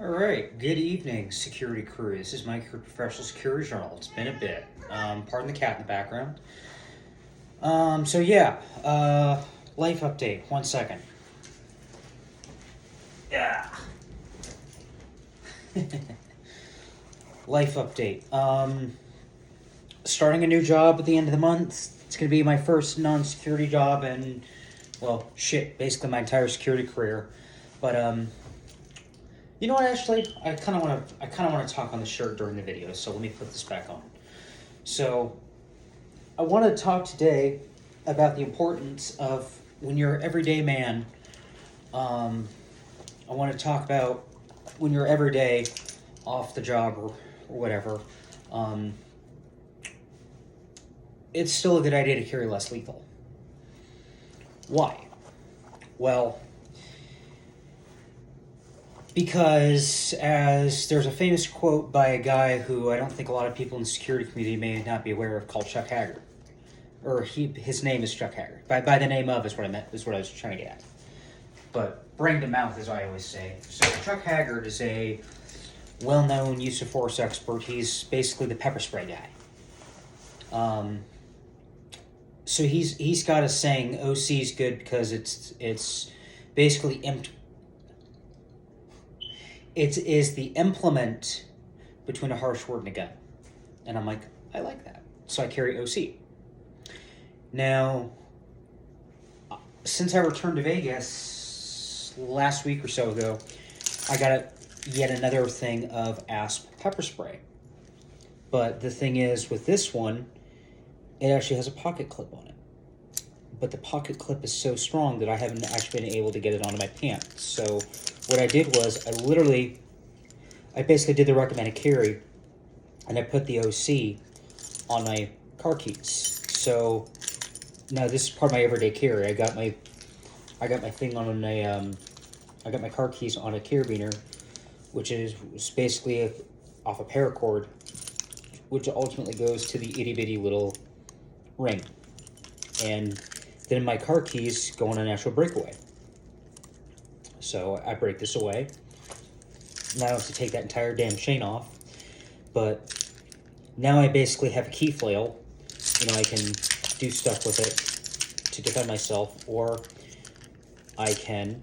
All right, good evening, security crew. This is Mike, your professional security journal. It's been a bit. Pardon the cat in the background. Life update. 1 second. Yeah. Life update. Starting a new job at the end of the month. It's going to be my first non-security job in, well, shit, basically my entire security career. But, you know what? Actually, I kind of want to talk on the shirt during the video. So let me put this back on. So, I want to talk today about the importance of when you're an everyday man. I want to talk about when you're everyday off the job or whatever. It's still a good idea to carry less lethal. Why? Well, because as there's a famous quote by a guy who I don't think a lot of people in the security community may not be aware of, called Chuck Haggard, or his name is Chuck Haggard. By the name of is what I meant, is what I was trying to get at. But brain to mouth, as I always say. So Chuck Haggard is a well-known use of force expert. He's basically the pepper spray guy. So he's got a saying, OC is good because it's basically it is the implement between a harsh word and a gun. And I'm like, I like that. So I carry OC. Now, since I returned to Vegas last week or so ago, I got yet another thing of asp pepper spray. But the thing is, with this one, it actually has a pocket clip on it. But the pocket clip is so strong that I haven't actually been able to get it onto my pants. So what I did was I basically did the recommended carry, and I put the OC on my car keys. So now this is part of my everyday carry. I got my thing on I got my car keys on a carabiner, which is basically off a paracord, which ultimately goes to the itty bitty little ring, and then my car keys go on a natural breakaway. So I break this away. Now I have to take that entire damn chain off, but now I basically have a key flail. You know, I can do stuff with it to defend myself, or I can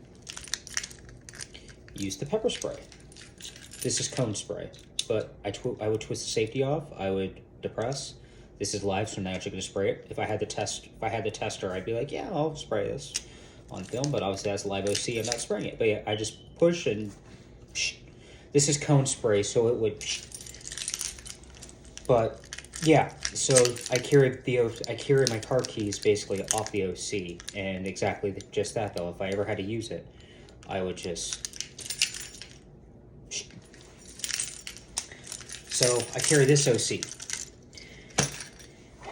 use the pepper spray. This is cone spray, but I would twist the safety off. I would depress. This is live, so I'm not actually going to spray it. If I had the tester, I'd be like, yeah, I'll spray this on film, but obviously that's live OC. I'm not spraying it, but yeah, I just push and psh. This is cone spray, so it would psh. But yeah, so I carry my car keys basically off the OC, and exactly just that though. If I ever had to use it, I would just psh. So I carry this OC.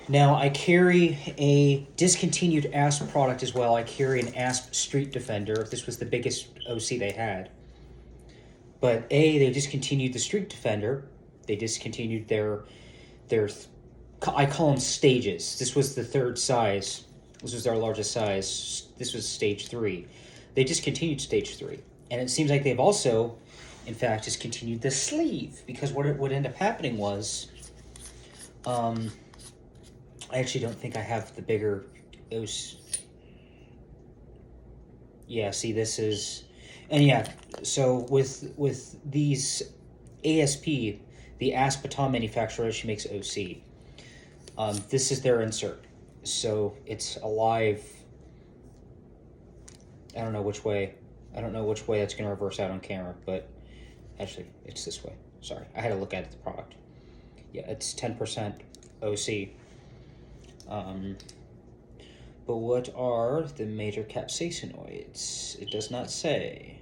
Now, I carry a discontinued ASP product as well. I carry an ASP Street Defender. This was the biggest OC they had. But they discontinued the Street Defender. They discontinued their I call them stages. This was the third size. This was their largest size. This was stage 3. They discontinued stage 3. And it seems like they've also, in fact, discontinued the sleeve. Because what ended up happening was, I actually don't think I have the bigger OC. Yeah, see, this is, and yeah, so with these ASP, the ASP baton manufacturer actually makes OC. This is their insert, so it's a live. I don't know which way that's going to reverse out on camera, but actually, it's this way. Sorry, I had to look at the product. Yeah, it's 10% OC. But what are the major capsaicinoids? It does not say.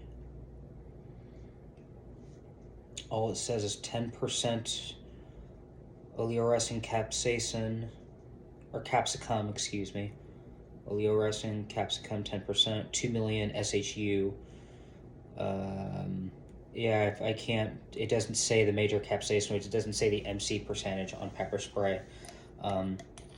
All it says is 10% oleoresin capsaicin, or capsicum, excuse me. Oleoresin, capsicum, 10%, 2 million SHU. Yeah, I can't, it doesn't say the major capsaicinoids. It doesn't say the MC percentage on pepper spray.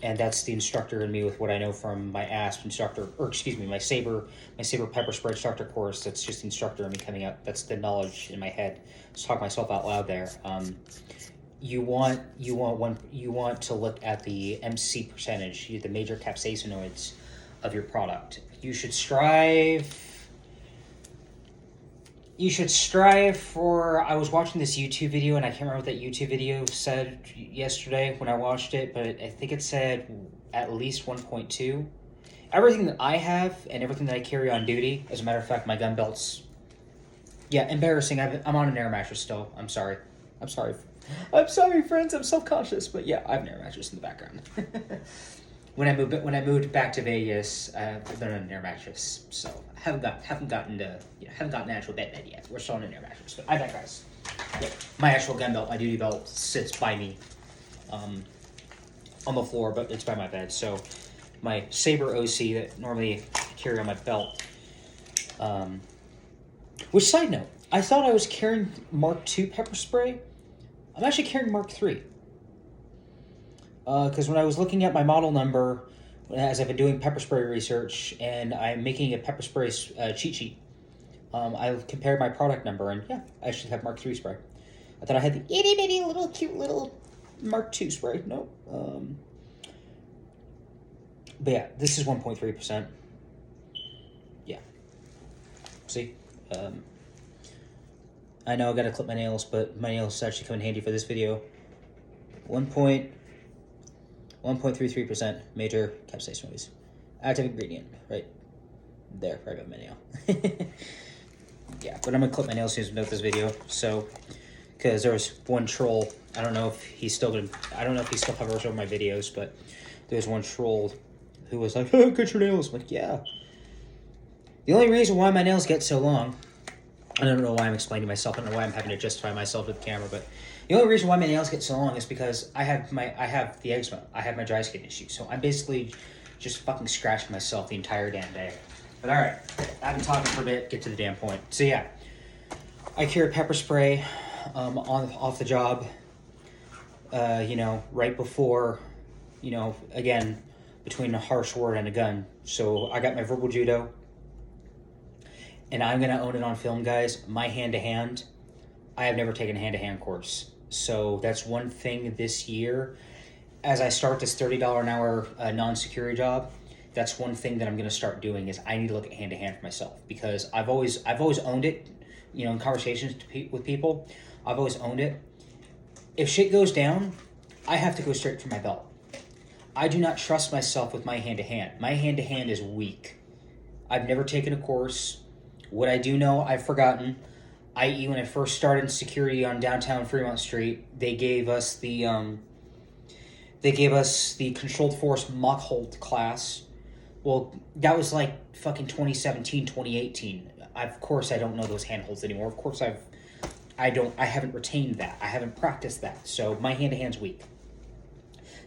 and that's the instructor in me with what I know from my ASP instructor, or excuse me, my saber pepper spray instructor course. That's just the instructor in me coming out. That's the knowledge in my head. Just talk myself out loud there. You want to look at the MC percentage, the major capsaicinoids of your product. You should strive for, I was watching this YouTube video, and I can't remember what that YouTube video said yesterday when I watched it, but I think it said at least 1.2. Everything that I have and everything that I carry on duty, as a matter of fact, my gun belts, yeah, embarrassing. I'm on an air mattress still. I'm sorry, friends. I'm self-conscious, but yeah, I have an air mattress in the background. When I moved back to Vegas, I've been on an air mattress, so haven't gotten actual bed yet. We're still on an air mattress, but I digress. Yeah, my actual gun belt, my duty belt, sits by me, on the floor, but it's by my bed. So my Saber OC that normally I carry on my belt. Which, side note, I thought I was carrying Mark II pepper spray. I'm actually carrying Mark III. Because when I was looking at my model number, as I've been doing pepper spray research, and I'm making a pepper spray cheat sheet, I compared my product number, and yeah, I actually have Mark III spray. I thought I had the itty bitty little cute little Mark II spray. No. But yeah, this is 1.3%. Yeah. See? I know I gotta clip my nails, but my nails actually come in handy for this video. 1.33% major capsaicinoids. Active ingredient, right there, right above my nail. Yeah, but I'm gonna clip my nails as soon as we note this video. So, because there was one troll, I don't know if he still hovers over my videos, but there was one troll who was like, "Oh, cut your nails." I'm like, yeah. The only reason why my nails get so long, I don't know why I'm explaining myself. I don't know why I'm having to justify myself to the camera, but the only reason why my nails get so long is because I have the eczema. I have my dry skin issue. So I'm basically just fucking scratching myself the entire damn day. But all right, I've been talking for a bit. Get to the damn point. So yeah, I carry pepper spray off the job. Right before, again, between a harsh word and a gun. So I got my verbal judo. And I'm going to own it on film, guys. My hand-to-hand, I have never taken a hand-to-hand course. So that's one thing this year. As I start this $30 an hour non-security job, that's one thing that I'm going to start doing is I need to look at hand-to-hand for myself. Because I've always owned it, in conversations with people. I've always owned it. If shit goes down, I have to go straight for my belt. I do not trust myself with my hand-to-hand. My hand-to-hand is weak. I've never taken a course. What I do know, I've forgotten, i.e. when I first started security on downtown Fremont Street, they gave us the controlled force mock hold class. Well, that was like fucking 2017, 2018. Of course, I don't know those handholds anymore. Of course, I haven't retained that. I haven't practiced that. So my hand-to-hand's weak.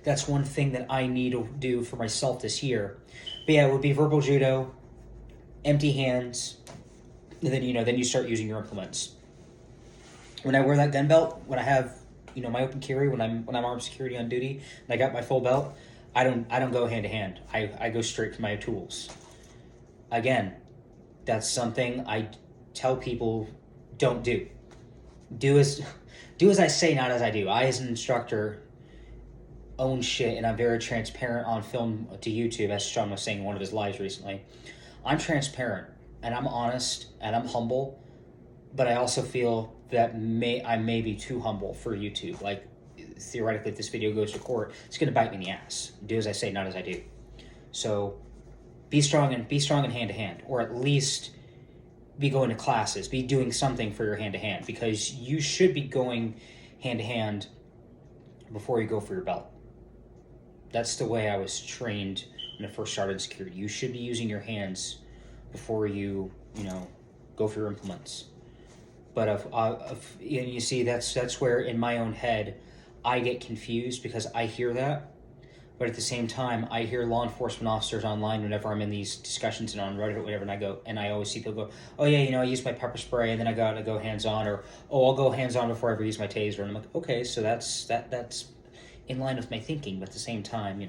That's one thing that I need to do for myself this year. But yeah, it would be verbal judo, empty hands. And then you start using your implements. When I wear that gun belt, when I have my open carry, when I'm armed security on duty, and I got my full belt, I don't go hand to hand. I go straight for my tools. Again, that's something I tell people don't do. Do as I say, not as I do. I, as an instructor, own shit, and I'm very transparent on film to YouTube, as Sean was saying in one of his lives recently. I'm transparent. And I'm honest, and I'm humble, but I also feel that I may be too humble for YouTube. Like, theoretically, if this video goes to court, it's going to bite me in the ass. Do as I say, not as I do. So, be strong and hand-to-hand, or at least be going to classes, be doing something for your hand-to-hand, because you should be going hand-to-hand before you go for your belt. That's the way I was trained when I first started in security. You should be using your hands before you go for your implements. But you see, that's where in my own head I get confused, because I hear that, but at the same time I hear law enforcement officers online whenever I'm in these discussions and on Reddit or whatever, and I always see people go, "Oh yeah, I use my pepper spray and then I gotta go hands on," or "Oh, I'll go hands on before I ever use my taser," and I'm like, okay, so that's in line with my thinking, but at the same time,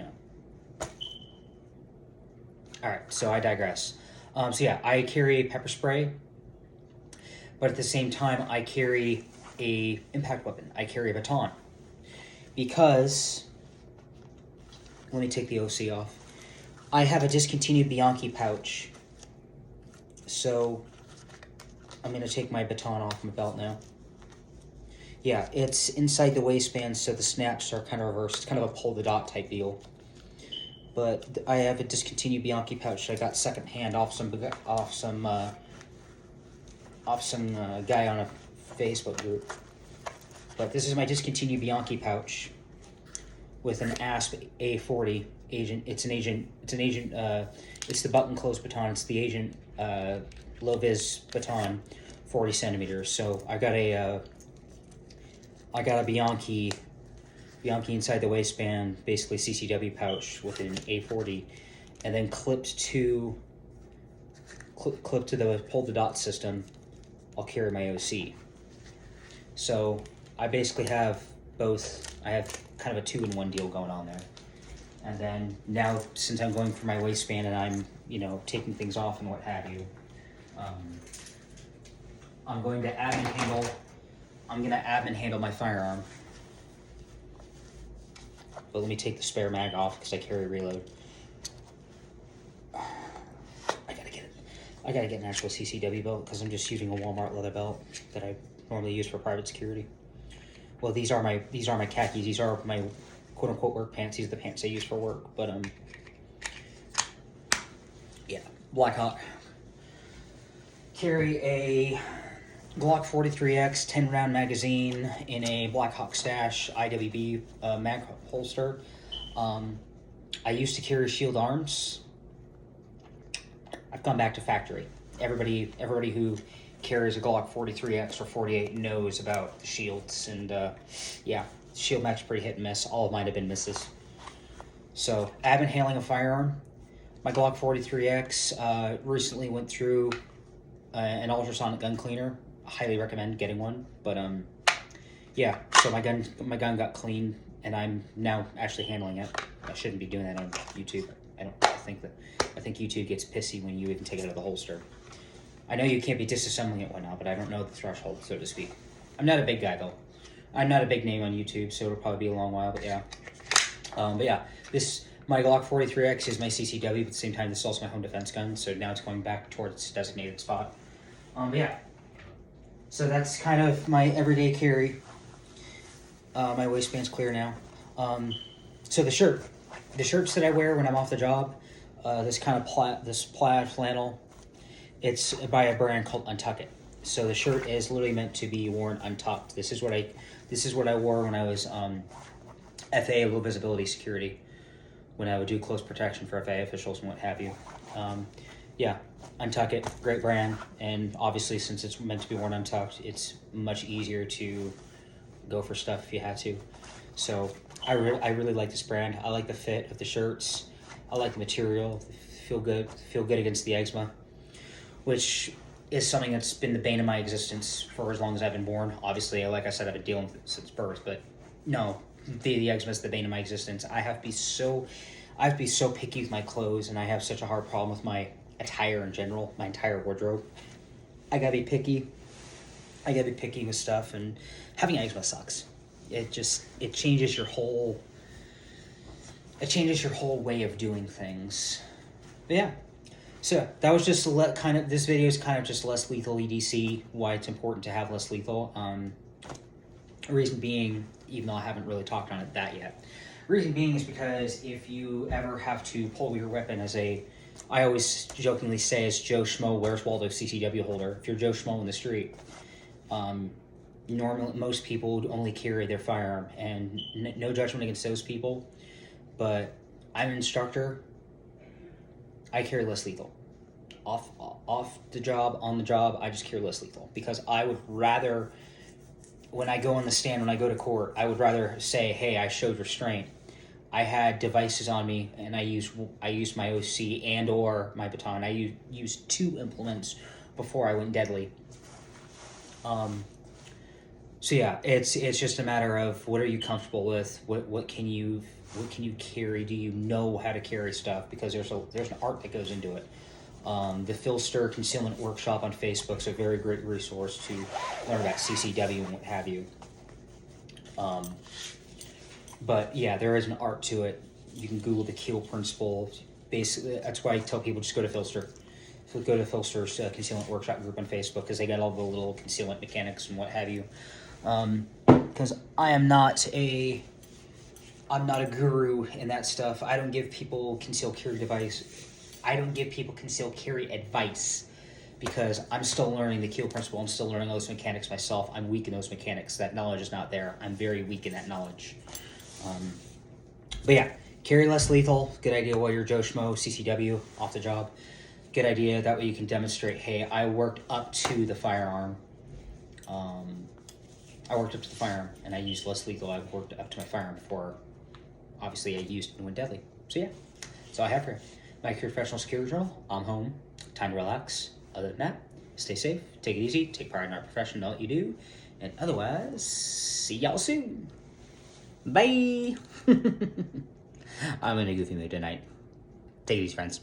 All right, so I digress. So yeah, I carry pepper spray, but at the same time, I carry a impact weapon. I carry a baton because let me take the OC off. I have a discontinued Bianchi pouch, so I'm gonna take my baton off my belt now. Yeah, it's inside the waistband, so the snaps are kind of reversed. It's kind of a pull the dot type deal. But I have a discontinued Bianchi pouch that I got secondhand off some guy on a Facebook group. But this is my discontinued Bianchi pouch with an ASP A40 agent. It's the button closed baton. It's the agent low vis baton, 40 centimeters. So I got a Bianchi inside the waistband, basically CCW pouch with an A40, and then clipped to the pull the dot system. I'll carry my OC. So I basically have both. I have kind of a 2-in-1 deal going on there. And then now, since I'm going for my waistband and I'm taking things off and what have you, I'm going to admin handle my firearm. But let me take the spare mag off because I carry reload. I gotta get an actual CCW belt because I'm just using a Walmart leather belt that I normally use for private security. Well, these are my khakis. These are my quote unquote work pants. These are the pants I use for work. But yeah, Blackhawk. Carry a Glock 43X 10-round magazine in a Blackhawk Stash IWB mag holster. I used to carry Shield Arms. I've gone back to factory. Everybody who carries a Glock 43X or 48 knows about shields, and yeah, shield mag's pretty hit and miss. All of mine have been misses. So I've been handling a firearm. My Glock 43X recently went through an ultrasonic gun cleaner. I highly recommend getting one. But yeah, so my gun got clean, and I'm now actually handling it. I shouldn't be doing that on YouTube. I think YouTube gets pissy when you even take it out of the holster. I know you can't be disassembling it whatnot, but I don't know the threshold, so to speak. I'm not a big guy though. I'm not a big name on YouTube, so it'll probably be a long while. But yeah, my Glock 43X is my CCW, but at the same time, this is also my home defense gun. So now it's going back towards its designated spot. But yeah, so that's kind of my everyday carry. My waistband's clear now. So the shirts that I wear when I'm off the job, this plaid flannel, it's by a brand called Untuck It. So the shirt is literally meant to be worn untucked. This is what I wore when I was FAA low visibility security, when I would do close protection for FAA officials and what have you. Yeah, Untuck It, great brand, and obviously since it's meant to be worn untucked, it's much easier to go for stuff if you had to. So I really like this brand. I like the fit of the shirts. I like the material. Feel good against the eczema, which is something that's been the bane of my existence for as long as I've been born. Obviously, like I said, I've been dealing with it since birth, but no, the eczema is the bane of my existence. I have to be so picky with my clothes, and I have such a hard problem with my attire in general, my entire wardrobe. I gotta be picky with stuff, and having eczema sucks. It changes your whole way of doing things. But yeah, so that was just this video is kind of just less lethal EDC, why it's important to have less lethal. Reason being, even though I haven't really talked on it that yet, reason being is because if you ever have to pull your weapon I always jokingly say as Joe Schmo, Where's Waldo CCW holder, if you're Joe Schmo in the street, normally most people would only carry their firearm, and no judgment against those people, but I'm an instructor. I carry less lethal. Off the job, on the job, I just carry less lethal because I would rather, when I go on the stand, when I go to court, I would rather say, hey, I showed restraint. I had devices on me, and I used my OC and or my baton. I used 2 implements before I went deadly. So yeah, it's just a matter of what are you comfortable with? What can you carry? Do you know how to carry stuff? Because there's an art that goes into it. The Philster Concealment Workshop on Facebook is a very great resource to learn about CCW and what have you. But yeah, there is an art to it. You can Google the Keel Principle. Basically, that's why I tell people just go to Philster. So go to Philster's Concealment Workshop group on Facebook because they got all the little concealment mechanics and what have you. Because I'm not a guru in that stuff. I don't give people concealed carry advice because I'm still learning the Keel Principle. I'm still learning those mechanics myself. I'm weak in those mechanics. That knowledge is not there. I'm very weak in that knowledge. But yeah, carry less lethal. Good idea while you're Joe Schmo, CCW, off the job. Good idea. That way you can demonstrate, hey, I worked up to the firearm. And I used less lethal. I've worked up to my firearm before. Obviously, I used and went deadly. So yeah, that's all I have for you. My Career Professional Security Journal. I'm home. Time to relax. Other than that, stay safe, take it easy, take pride in our profession, know what you do, and otherwise, see y'all soon. Bye. I'm in a goofy mood tonight. Take it easy, friends.